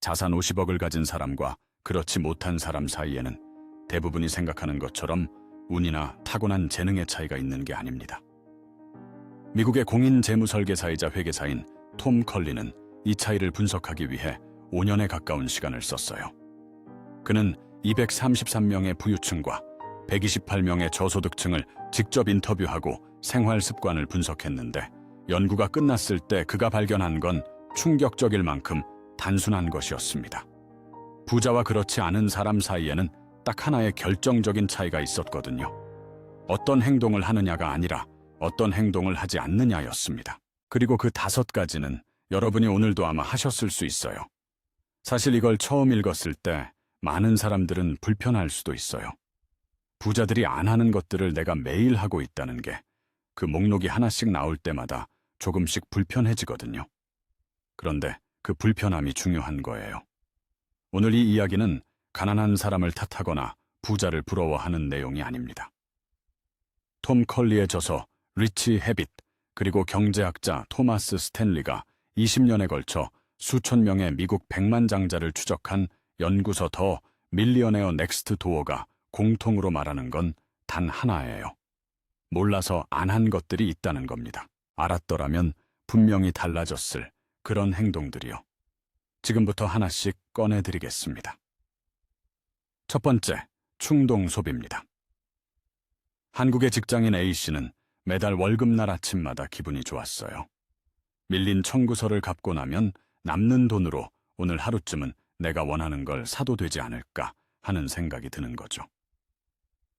자산 50억을 가진 사람과 그렇지 못한 사람 사이에는 대부분이 생각하는 것처럼 운이나 타고난 재능의 차이가 있는 게 아닙니다. 미국의 공인 재무설계사이자 회계사인 톰 컬리는 이 차이를 분석하기 위해 5년에 가까운 시간을 썼어요. 그는 233명의 부유층과 128명의 저소득층을 직접 인터뷰하고 생활 습관을 분석했는데 연구가 끝났을 때 그가 발견한 건 충격적일 만큼 단순한 것이었습니다. 부자와 그렇지 않은 사람 사이에는 딱 하나의 결정적인 차이가 있었거든요. 어떤 행동을 하느냐가 아니라 어떤 행동을 하지 않느냐였습니다. 그리고 그 5가지는 여러분이 오늘도 아마 하셨을 수 있어요. 사실 이걸 처음 읽었을 때 많은 사람들은 불편할 수도 있어요. 부자들이 안 하는 것들을 내가 매일 하고 있다는 게 그 목록이 하나씩 나올 때마다 조금씩 불편해지거든요. 그런데 그 불편함이 중요한 거예요. 오늘 이 이야기는 가난한 사람을 탓하거나 부자를 부러워하는 내용이 아닙니다. 톰 컬리의 저서 리치 헤빗 그리고 경제학자 토마스 스탠리가 20년에 걸쳐 수천 명의 미국 백만장자를 추적한 연구서 더 밀리어네어 넥스트 도어가 공통으로 말하는 건 단 하나예요. 몰라서 안 한 것들이 있다는 겁니다. 알았더라면 분명히 달라졌을 그런 행동들이요. 지금부터 하나씩 꺼내드리겠습니다. 첫 번째, 충동 소비입니다. 한국의 직장인 A씨는 매달 월급날 아침마다 기분이 좋았어요. 밀린 청구서를 갚고 나면 남는 돈으로 오늘 하루쯤은 내가 원하는 걸 사도 되지 않을까 하는 생각이 드는 거죠.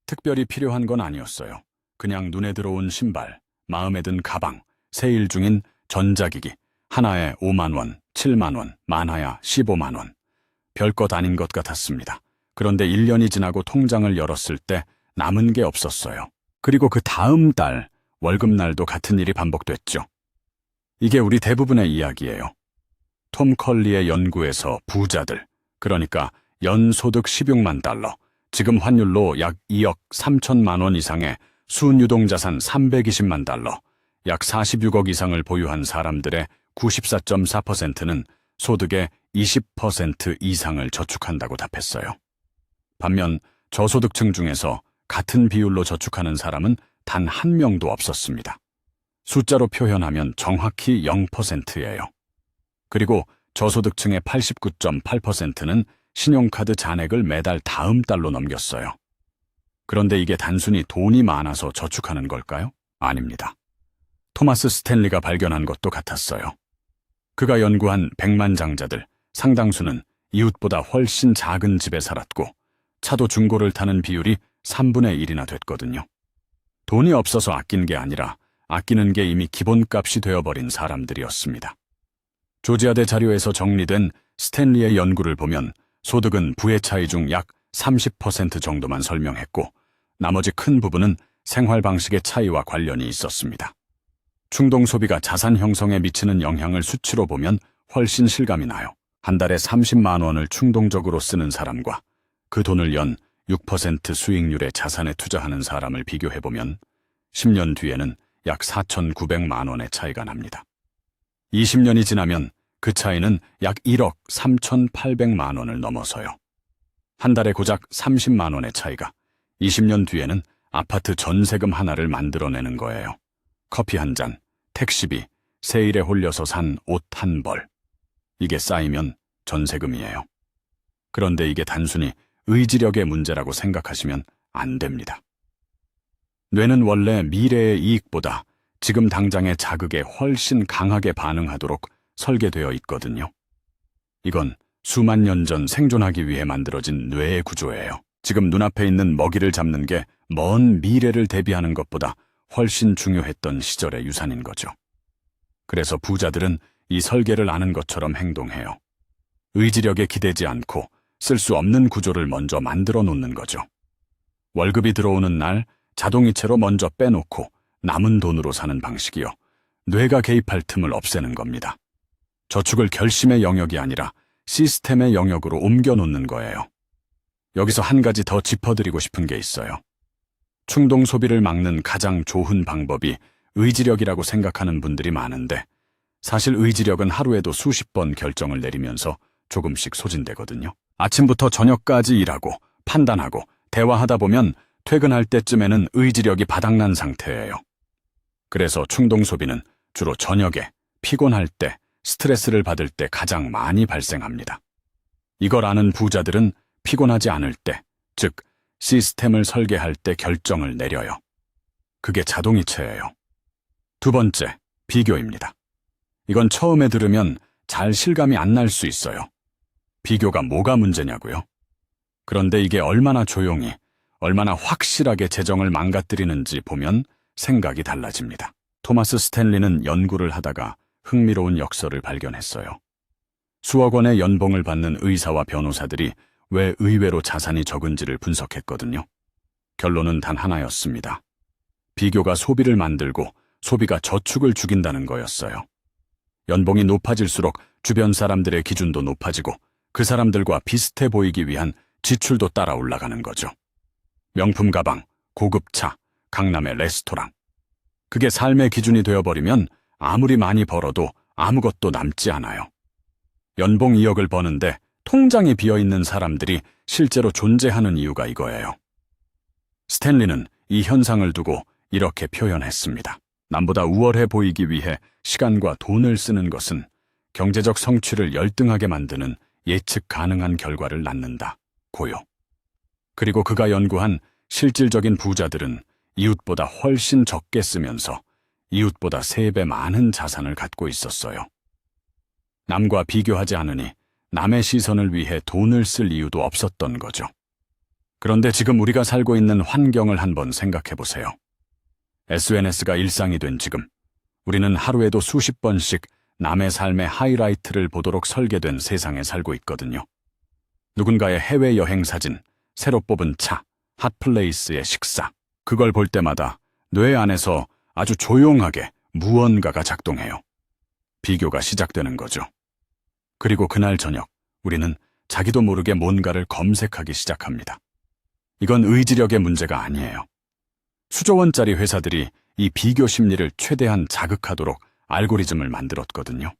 특별히 필요한 건 아니었어요. 그냥 눈에 들어온 신발, 마음에 든 가방, 세일 중인 전자기기, 하나에 5만 원, 7만 원, 많아야 15만 원. 별것 아닌 것 같았습니다. 그런데 1년이 지나고 통장을 열었을 때 남은 게 없었어요. 그리고 그 다음 달 월급날도 같은 일이 반복됐죠. 이게 우리 대부분의 이야기예요. 톰 컬리의 연구에서 부자들, 그러니까 연소득 16만 달러, 지금 환율로 약 2억 3천만 원 이상의 순유동자산 320만 달러, 약 46억 이상을 보유한 사람들의 94.4%는 소득의 20% 이상을 저축한다고 답했어요. 반면 저소득층 중에서 같은 비율로 저축하는 사람은 단 한 명도 없었습니다. 숫자로 표현하면 정확히 0%예요. 그리고 저소득층의 89.8%는 신용카드 잔액을 매달 다음 달로 넘겼어요. 그런데 이게 단순히 돈이 많아서 저축하는 걸까요? 아닙니다. 토마스 스탠리가 발견한 것도 같았어요. 그가 연구한 백만장자들 상당수는 이웃보다 훨씬 작은 집에 살았고 차도 중고를 타는 비율이 3분의 1이나 됐거든요. 돈이 없어서 아낀 게 아니라 아끼는 게 이미 기본값이 되어버린 사람들이었습니다. 조지아대 자료에서 정리된 스탠리의 연구를 보면 소득은 부의 차이 중 약 30% 정도만 설명했고 나머지 큰 부분은 생활 방식의 차이와 관련이 있었습니다. 충동 소비가 자산 형성에 미치는 영향을 수치로 보면 훨씬 실감이 나요. 한 달에 30만 원을 충동적으로 쓰는 사람과 그 돈을 연 6% 수익률의 자산에 투자하는 사람을 비교해보면 10년 뒤에는 약 4,900만 원의 차이가 납니다. 20년이 지나면 그 차이는 약 1억 3,800만 원을 넘어서요. 한 달에 고작 30만 원의 차이가 20년 뒤에는 아파트 전세금 하나를 만들어내는 거예요. 커피 한 잔, 택시비, 세일에 홀려서 산 옷 한 벌. 이게 쌓이면 전세금이에요. 그런데 이게 단순히 의지력의 문제라고 생각하시면 안 됩니다. 뇌는 원래 미래의 이익보다 지금 당장의 자극에 훨씬 강하게 반응하도록 설계되어 있거든요. 이건 수만 년 전 생존하기 위해 만들어진 뇌의 구조예요. 지금 눈앞에 있는 먹이를 잡는 게 먼 미래를 대비하는 것보다 훨씬 중요했던 시절의 유산인 거죠. 그래서 부자들은 이 설계를 아는 것처럼 행동해요. 의지력에 기대지 않고 쓸 수 없는 구조를 먼저 만들어 놓는 거죠. 월급이 들어오는 날 자동이체로 먼저 빼놓고 남은 돈으로 사는 방식이요. 뇌가 개입할 틈을 없애는 겁니다. 저축을 결심의 영역이 아니라 시스템의 영역으로 옮겨 놓는 거예요. 여기서 한 가지 더 짚어드리고 싶은 게 있어요. 충동 소비를 막는 가장 좋은 방법이 의지력이라고 생각하는 분들이 많은데 사실 의지력은 하루에도 수십 번 결정을 내리면서 조금씩 소진되거든요. 아침부터 저녁까지 일하고 판단하고 대화하다 보면 퇴근할 때쯤에는 의지력이 바닥난 상태예요. 그래서 충동 소비는 주로 저녁에 피곤할 때, 스트레스를 받을 때 가장 많이 발생합니다. 이걸 아는 부자들은 피곤하지 않을 때, 즉 시스템을 설계할 때 결정을 내려요. 그게 자동이체예요. 두 번째, 비교입니다. 이건 처음에 들으면 잘 실감이 안 날 수 있어요. 비교가 뭐가 문제냐고요? 그런데 이게 얼마나 조용히, 얼마나 확실하게 재정을 망가뜨리는지 보면 생각이 달라집니다. 토마스 스탠리는 연구를 하다가 흥미로운 역설을 발견했어요. 수억 원의 연봉을 받는 의사와 변호사들이 왜 의외로 자산이 적은지를 분석했거든요. 결론은 단 하나였습니다. 비교가 소비를 만들고 소비가 저축을 죽인다는 거였어요. 연봉이 높아질수록 주변 사람들의 기준도 높아지고 그 사람들과 비슷해 보이기 위한 지출도 따라 올라가는 거죠. 명품 가방, 고급 차, 강남의 레스토랑. 그게 삶의 기준이 되어버리면 아무리 많이 벌어도 아무것도 남지 않아요. 연봉 2억을 버는데 통장이 비어있는 사람들이 실제로 존재하는 이유가 이거예요. 스탠리는 이 현상을 두고 이렇게 표현했습니다. 남보다 우월해 보이기 위해 시간과 돈을 쓰는 것은 경제적 성취를 열등하게 만드는 예측 가능한 결과를 낳는다. 고요. 그리고 그가 연구한 실질적인 부자들은 이웃보다 훨씬 적게 쓰면서 이웃보다 3배 많은 자산을 갖고 있었어요. 남과 비교하지 않으니 남의 시선을 위해 돈을 쓸 이유도 없었던 거죠. 그런데 지금 우리가 살고 있는 환경을 한번 생각해 보세요. SNS가 일상이 된 지금, 우리는 하루에도 수십 번씩 남의 삶의 하이라이트를 보도록 설계된 세상에 살고 있거든요. 누군가의 해외여행 사진, 새로 뽑은 차, 핫플레이스의 식사, 그걸 볼 때마다 뇌 안에서 아주 조용하게 무언가가 작동해요. 비교가 시작되는 거죠. 그리고 그날 저녁, 우리는 자기도 모르게 뭔가를 검색하기 시작합니다. 이건 의지력의 문제가 아니에요. 수조 원짜리 회사들이 이 비교 심리를 최대한 자극하도록 알고리즘을 만들었거든요.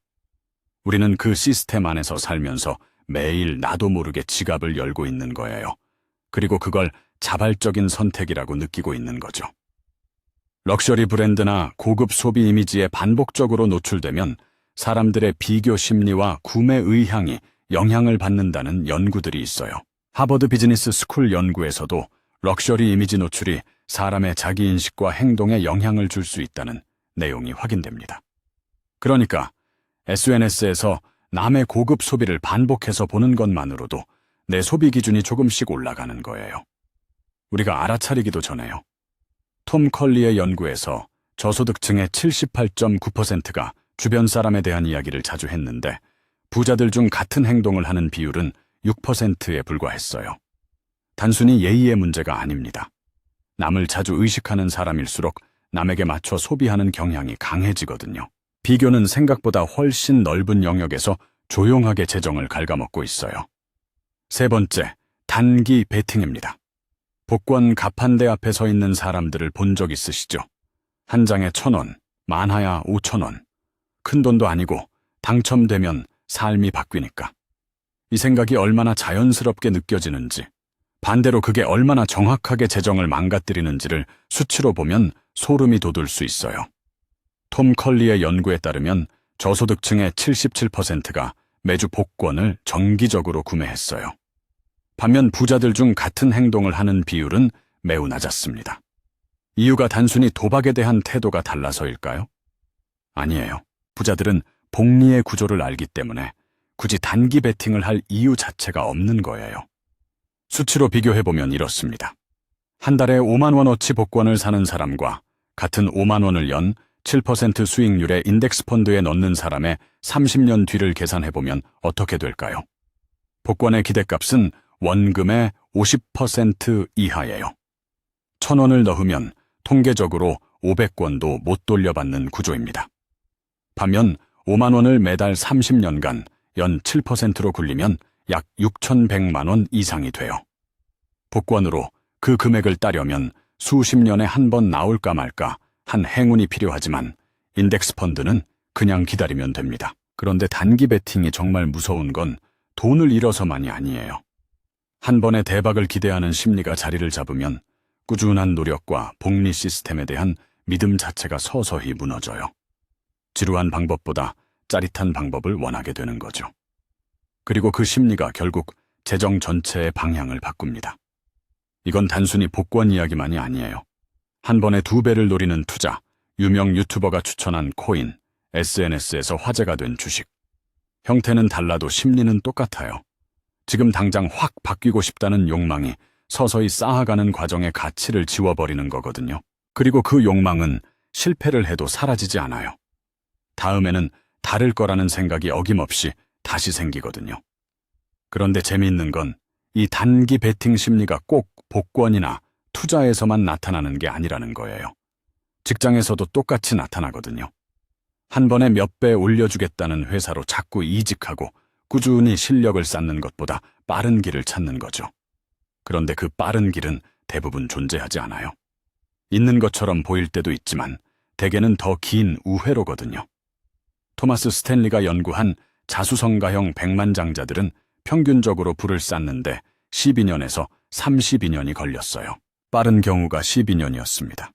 우리는 그 시스템 안에서 살면서 매일 나도 모르게 지갑을 열고 있는 거예요. 그리고 그걸 자발적인 선택이라고 느끼고 있는 거죠. 럭셔리 브랜드나 고급 소비 이미지에 반복적으로 노출되면 사람들의 비교 심리와 구매 의향이 영향을 받는다는 연구들이 있어요. 하버드 비즈니스 스쿨 연구에서도 럭셔리 이미지 노출이 사람의 자기인식과 행동에 영향을 줄 수 있다는 내용이 확인됩니다. 그러니까 SNS에서 남의 고급 소비를 반복해서 보는 것만으로도 내 소비 기준이 조금씩 올라가는 거예요. 우리가 알아차리기도 전에요. 톰 컬리의 연구에서 저소득층의 78.9%가 주변 사람에 대한 이야기를 자주 했는데 부자들 중 같은 행동을 하는 비율은 6%에 불과했어요. 단순히 예의의 문제가 아닙니다. 남을 자주 의식하는 사람일수록 남에게 맞춰 소비하는 경향이 강해지거든요. 비교는 생각보다 훨씬 넓은 영역에서 조용하게 재정을 갉아먹고 있어요. 세 번째, 단기 베팅입니다. 복권 가판대 앞에 서 있는 사람들을 본 적 있으시죠? 한 장에 1,000원, 많아야 5,000원. 큰 돈도 아니고 당첨되면 삶이 바뀌니까. 이 생각이 얼마나 자연스럽게 느껴지는지, 반대로 그게 얼마나 정확하게 재정을 망가뜨리는지를 수치로 보면 소름이 돋을 수 있어요. 톰 컬리의 연구에 따르면 저소득층의 77%가 매주 복권을 정기적으로 구매했어요. 반면 부자들 중 같은 행동을 하는 비율은 매우 낮았습니다. 이유가 단순히 도박에 대한 태도가 달라서일까요? 아니에요. 부자들은 복리의 구조를 알기 때문에 굳이 단기 베팅을 할 이유 자체가 없는 거예요. 수치로 비교해보면 이렇습니다. 한 달에 5만 원어치 복권을 사는 사람과 같은 5만 원을 연 7% 수익률의 인덱스 펀드에 넣는 사람의 30년 뒤를 계산해보면 어떻게 될까요? 복권의 기대값은 원금의 50% 이하예요. 1,000원을 넣으면 통계적으로 500권도 못 돌려받는 구조입니다. 반면 5만 원을 매달 30년간 연 7%로 굴리면 약 6,100만 원 이상이 돼요. 복권으로 그 금액을 따려면 수십 년에 한 번 나올까 말까 한 행운이 필요하지만 인덱스 펀드는 그냥 기다리면 됩니다. 그런데 단기 베팅이 정말 무서운 건 돈을 잃어서만이 아니에요. 한 번의 대박을 기대하는 심리가 자리를 잡으면 꾸준한 노력과 복리 시스템에 대한 믿음 자체가 서서히 무너져요. 지루한 방법보다 짜릿한 방법을 원하게 되는 거죠. 그리고 그 심리가 결국 재정 전체의 방향을 바꿉니다. 이건 단순히 복권 이야기만이 아니에요. 한 번에 2배를 노리는 투자, 유명 유튜버가 추천한 코인, SNS에서 화제가 된 주식. 형태는 달라도 심리는 똑같아요. 지금 당장 확 바뀌고 싶다는 욕망이 서서히 쌓아가는 과정의 가치를 지워버리는 거거든요. 그리고 그 욕망은 실패를 해도 사라지지 않아요. 다음에는 다를 거라는 생각이 어김없이 다시 생기거든요. 그런데 재미있는 건 이 단기 베팅 심리가 꼭 복권이나 투자에서만 나타나는 게 아니라는 거예요. 직장에서도 똑같이 나타나거든요. 한 번에 몇 배 올려주겠다는 회사로 자꾸 이직하고 꾸준히 실력을 쌓는 것보다 빠른 길을 찾는 거죠. 그런데 그 빠른 길은 대부분 존재하지 않아요. 있는 것처럼 보일 때도 있지만 대개는 더 긴 우회로거든요. 토마스 스탠리가 연구한 자수성가형 백만장자들은 평균적으로 부를 쌓는데 12년에서 32년이 걸렸어요. 빠른 경우가 12년이었습니다.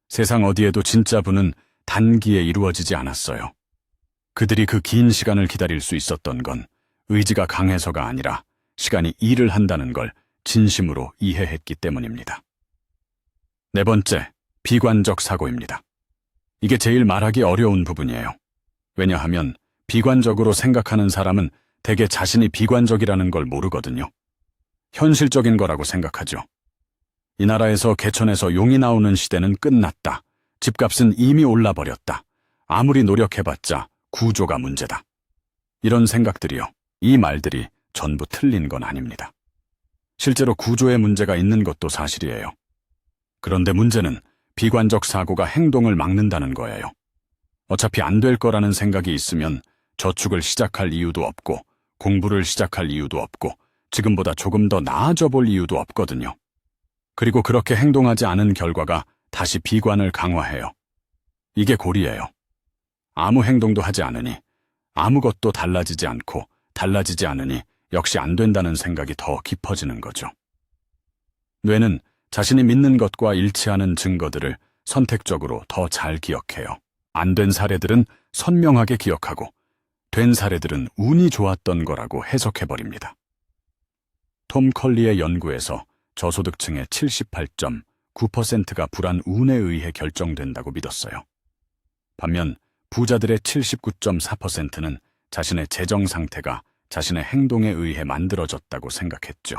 세상 어디에도 진짜 부는 단기에 이루어지지 않았어요. 그들이 그 긴 시간을 기다릴 수 있었던 건 의지가 강해서가 아니라 시간이 일을 한다는 걸 진심으로 이해했기 때문입니다. 네 번째, 비관적 사고입니다. 이게 제일 말하기 어려운 부분이에요. 왜냐하면 비관적으로 생각하는 사람은 대개 자신이 비관적이라는 걸 모르거든요. 현실적인 거라고 생각하죠. 이 나라에서 개천에서 용이 나오는 시대는 끝났다. 집값은 이미 올라버렸다. 아무리 노력해봤자 구조가 문제다. 이런 생각들이요. 이 말들이 전부 틀린 건 아닙니다. 실제로 구조에 문제가 있는 것도 사실이에요. 그런데 문제는 비관적 사고가 행동을 막는다는 거예요. 어차피 안 될 거라는 생각이 있으면 저축을 시작할 이유도 없고 공부를 시작할 이유도 없고 지금보다 조금 더 나아져 볼 이유도 없거든요. 그리고 그렇게 행동하지 않은 결과가 다시 비관을 강화해요. 이게 고리예요. 아무 행동도 하지 않으니 아무것도 달라지지 않고 달라지지 않으니 역시 안 된다는 생각이 더 깊어지는 거죠. 뇌는 자신이 믿는 것과 일치하는 증거들을 선택적으로 더 잘 기억해요. 안 된 사례들은 선명하게 기억하고 된 사례들은 운이 좋았던 거라고 해석해버립니다. 톰 컬리의 연구에서 저소득층의 78.9%가 불안 운에 의해 결정된다고 믿었어요. 반면 부자들의 79.4%는 자신의 재정 상태가 자신의 행동에 의해 만들어졌다고 생각했죠.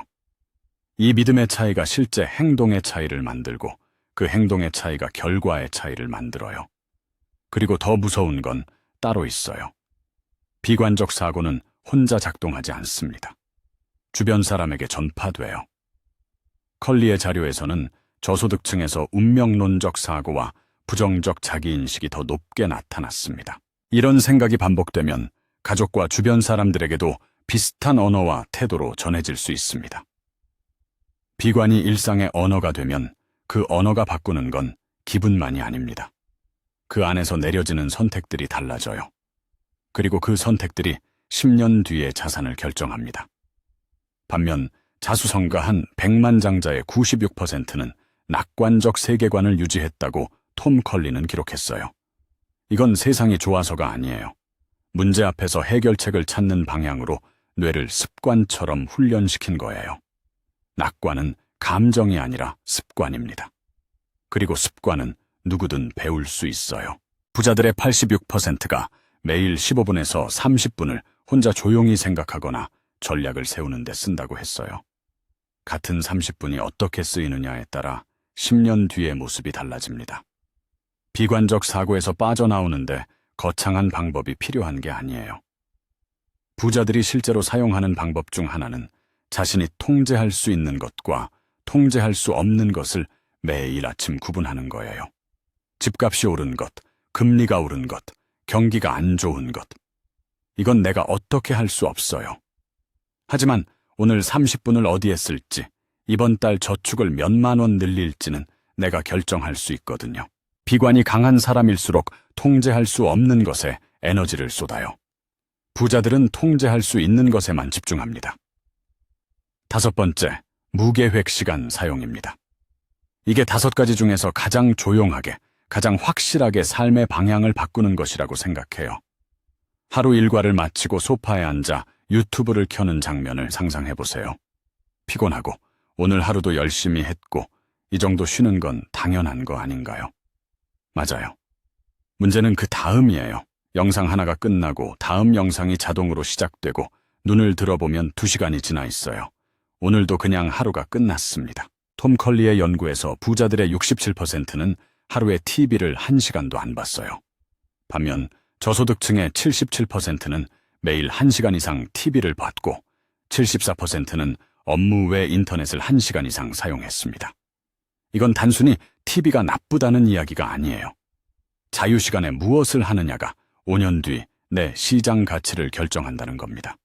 이 믿음의 차이가 실제 행동의 차이를 만들고 그 행동의 차이가 결과의 차이를 만들어요. 그리고 더 무서운 건 따로 있어요. 비관적 사고는 혼자 작동하지 않습니다. 주변 사람에게 전파돼요. 컬리의 자료에서는 저소득층에서 운명론적 사고와 부정적 자기인식이 더 높게 나타났습니다. 이런 생각이 반복되면 가족과 주변 사람들에게도 비슷한 언어와 태도로 전해질 수 있습니다. 비관이 일상의 언어가 되면 그 언어가 바꾸는 건 기분만이 아닙니다. 그 안에서 내려지는 선택들이 달라져요. 그리고 그 선택들이 10년 뒤의 자산을 결정합니다. 반면 자수성가한 백만장자의 96%는 낙관적 세계관을 유지했다고 톰 컬리는 기록했어요. 이건 세상이 좋아서가 아니에요. 문제 앞에서 해결책을 찾는 방향으로 뇌를 습관처럼 훈련시킨 거예요. 낙관은 감정이 아니라 습관입니다. 그리고 습관은 누구든 배울 수 있어요. 부자들의 86%가 매일 15분에서 30분을 혼자 조용히 생각하거나 전략을 세우는 데 쓴다고 했어요. 같은 30분이 어떻게 쓰이느냐에 따라 10년 뒤의 모습이 달라집니다. 비관적 사고에서 빠져나오는데 거창한 방법이 필요한 게 아니에요. 부자들이 실제로 사용하는 방법 중 하나는 자신이 통제할 수 있는 것과 통제할 수 없는 것을 매일 아침 구분하는 거예요. 집값이 오른 것, 금리가 오른 것, 경기가 안 좋은 것. 이건 내가 어떻게 할 수 없어요. 하지만 오늘 30분을 어디에 쓸지, 이번 달 저축을 몇만 원 늘릴지는 내가 결정할 수 있거든요. 비관이 강한 사람일수록 통제할 수 없는 것에 에너지를 쏟아요. 부자들은 통제할 수 있는 것에만 집중합니다. 다섯 번째, 무계획 시간 사용입니다. 이게 5가지 중에서 가장 조용하게, 가장 확실하게 삶의 방향을 바꾸는 것이라고 생각해요. 하루 일과를 마치고 소파에 앉아 유튜브를 켜는 장면을 상상해보세요. 피곤하고 오늘 하루도 열심히 했고 이 정도 쉬는 건 당연한 거 아닌가요? 맞아요. 문제는 그 다음이에요. 영상 하나가 끝나고 다음 영상이 자동으로 시작되고 눈을 들어보면 2시간이 지나 있어요. 오늘도 그냥 하루가 끝났습니다. 톰 컬리의 연구에서 부자들의 67%는 하루에 TV를 1시간도 안 봤어요. 반면 저소득층의 77%는 매일 1시간 이상 TV를 봤고 74%는 업무 외 인터넷을 1시간 이상 사용했습니다. 이건 단순히 TV가 나쁘다는 이야기가 아니에요. 자유시간에 무엇을 하느냐가 5년 뒤 내 시장 가치를 결정한다는 겁니다.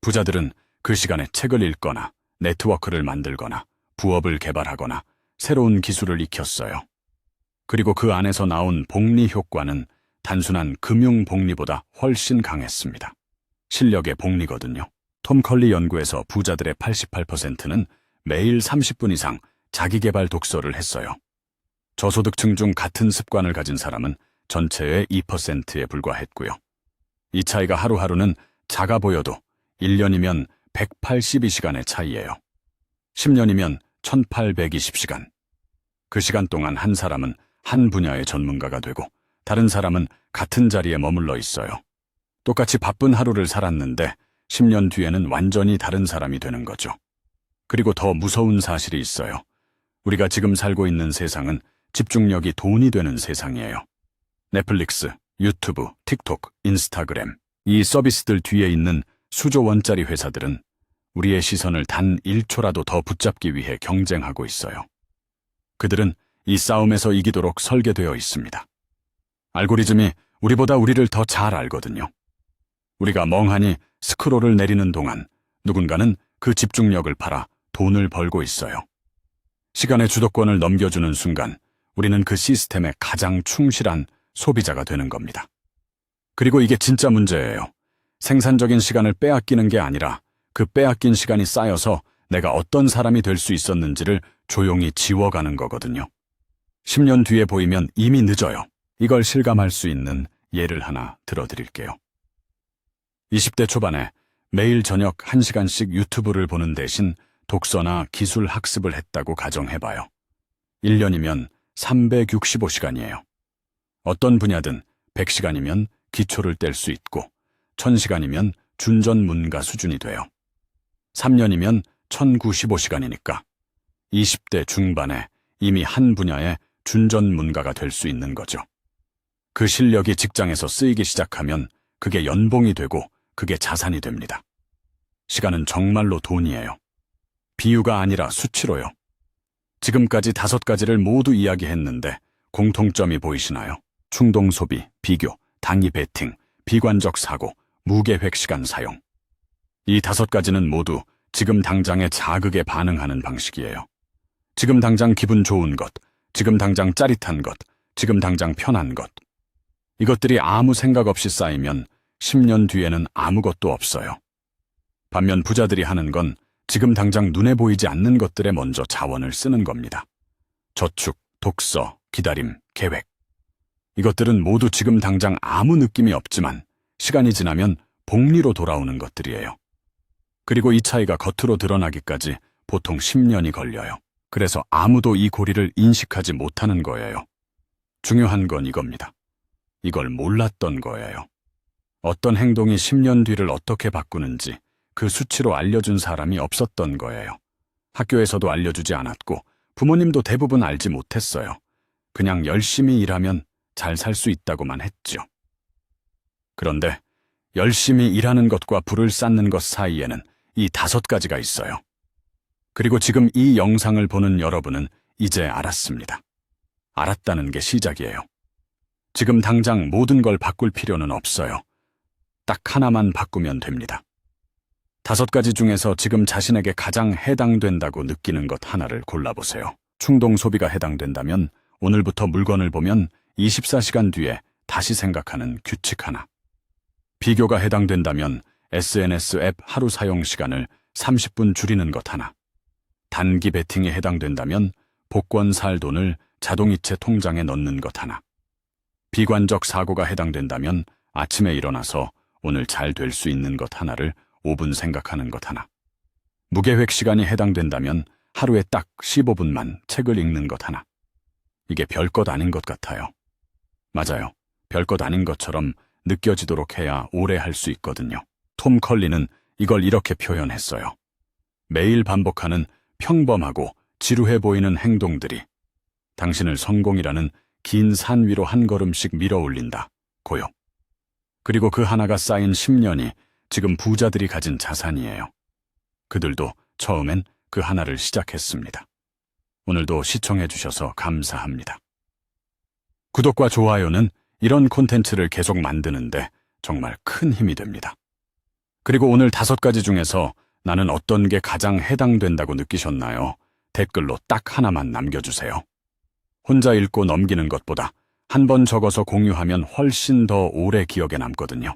부자들은 그 시간에 책을 읽거나 네트워크를 만들거나 부업을 개발하거나 새로운 기술을 익혔어요. 그리고 그 안에서 나온 복리 효과는 단순한 금융 복리보다 훨씬 강했습니다. 실력의 복리거든요. 톰 컬리 연구에서 부자들의 88%는 매일 30분 이상 자기계발 독서를 했어요. 저소득층 중 같은 습관을 가진 사람은 전체의 2%에 불과했고요. 이 차이가 하루하루는 작아 보여도 1년이면 182시간의 차이예요. 10년이면 1820시간. 그 시간 동안 한 사람은 한 분야의 전문가가 되고 다른 사람은 같은 자리에 머물러 있어요. 똑같이 바쁜 하루를 살았는데 10년 뒤에는 완전히 다른 사람이 되는 거죠. 그리고 더 무서운 사실이 있어요. 우리가 지금 살고 있는 세상은 집중력이 돈이 되는 세상이에요. 넷플릭스, 유튜브, 틱톡, 인스타그램, 이 서비스들 뒤에 있는 수조 원짜리 회사들은 우리의 시선을 단 1초라도 더 붙잡기 위해 경쟁하고 있어요. 그들은 이 싸움에서 이기도록 설계되어 있습니다. 알고리즘이 우리보다 우리를 더 잘 알거든요. 우리가 멍하니 스크롤을 내리는 동안 누군가는 그 집중력을 팔아 돈을 벌고 있어요. 시간의 주도권을 넘겨주는 순간 우리는 그 시스템에 가장 충실한 소비자가 되는 겁니다. 그리고 이게 진짜 문제예요. 생산적인 시간을 빼앗기는 게 아니라 그 빼앗긴 시간이 쌓여서 내가 어떤 사람이 될 수 있었는지를 조용히 지워가는 거거든요. 10년 뒤에 보이면 이미 늦어요. 이걸 실감할 수 있는 예를 하나 들어드릴게요. 20대 초반에 매일 저녁 1시간씩 유튜브를 보는 대신 독서나 기술 학습을 했다고 가정해봐요. 1년이면 365시간이에요. 어떤 분야든 100시간이면 기초를 뗄 수 있고 1000시간이면 준전문가 수준이 돼요. 3년이면 1095시간이니까 20대 중반에 이미 한 분야의 준전문가가 될 수 있는 거죠. 그 실력이 직장에서 쓰이기 시작하면 그게 연봉이 되고 그게 자산이 됩니다. 시간은 정말로 돈이에요. 비유가 아니라 수치로요. 지금까지 5가지를 모두 이야기했는데 공통점이 보이시나요? 충동 소비, 비교, 당위 베팅, 비관적 사고, 무계획 시간 사용. 이 5가지는 모두 지금 당장의 자극에 반응하는 방식이에요. 지금 당장 기분 좋은 것, 지금 당장 짜릿한 것, 지금 당장 편한 것. 이것들이 아무 생각 없이 쌓이면 10년 뒤에는 아무것도 없어요. 반면 부자들이 하는 건 지금 당장 눈에 보이지 않는 것들에 먼저 자원을 쓰는 겁니다. 저축, 독서, 기다림, 계획. 이것들은 모두 지금 당장 아무 느낌이 없지만 시간이 지나면 복리로 돌아오는 것들이에요. 그리고 이 차이가 겉으로 드러나기까지 보통 10년이 걸려요. 그래서 아무도 이 고리를 인식하지 못하는 거예요. 중요한 건 이겁니다. 이걸 몰랐던 거예요. 어떤 행동이 10년 뒤를 어떻게 바꾸는지 그 수치로 알려준 사람이 없었던 거예요. 학교에서도 알려주지 않았고 부모님도 대부분 알지 못했어요. 그냥 열심히 일하면 잘 살 수 있다고만 했죠. 그런데 열심히 일하는 것과 부를 쌓는 것 사이에는 이 5가지가 있어요. 그리고 지금 이 영상을 보는 여러분은 이제 알았습니다. 알았다는 게 시작이에요. 지금 당장 모든 걸 바꿀 필요는 없어요. 딱 하나만 바꾸면 됩니다. 5가지 중에서 지금 자신에게 가장 해당된다고 느끼는 것 하나를 골라보세요. 충동 소비가 해당된다면 오늘부터 물건을 보면 24시간 뒤에 다시 생각하는 규칙 하나. 비교가 해당된다면 SNS 앱 하루 사용 시간을 30분 줄이는 것 하나. 단기 베팅에 해당된다면 복권 살 돈을 자동이체 통장에 넣는 것 하나. 비관적 사고가 해당된다면 아침에 일어나서 오늘 잘 될 수 있는 것 하나를 5분 생각하는 것 하나. 무계획 시간이 해당된다면 하루에 딱 15분만 책을 읽는 것 하나. 이게 별것 아닌 것 같아요. 맞아요. 별것 아닌 것처럼 느껴지도록 해야 오래 할 수 있거든요. 톰 컬리는 이걸 이렇게 표현했어요. 매일 반복하는 평범하고 지루해 보이는 행동들이 당신을 성공이라는 긴 산 위로 한 걸음씩 밀어 올린다. 고요. 그리고 그 하나가 쌓인 10년이 지금 부자들이 가진 자산이에요. 그들도 처음엔 그 하나를 시작했습니다. 오늘도 시청해 주셔서 감사합니다. 구독과 좋아요는 이런 콘텐츠를 계속 만드는데 정말 큰 힘이 됩니다. 그리고 오늘 5가지 중에서 나는 어떤 게 가장 해당된다고 느끼셨나요? 댓글로 딱 하나만 남겨주세요. 혼자 읽고 넘기는 것보다 한 번 적어서 공유하면 훨씬 더 오래 기억에 남거든요.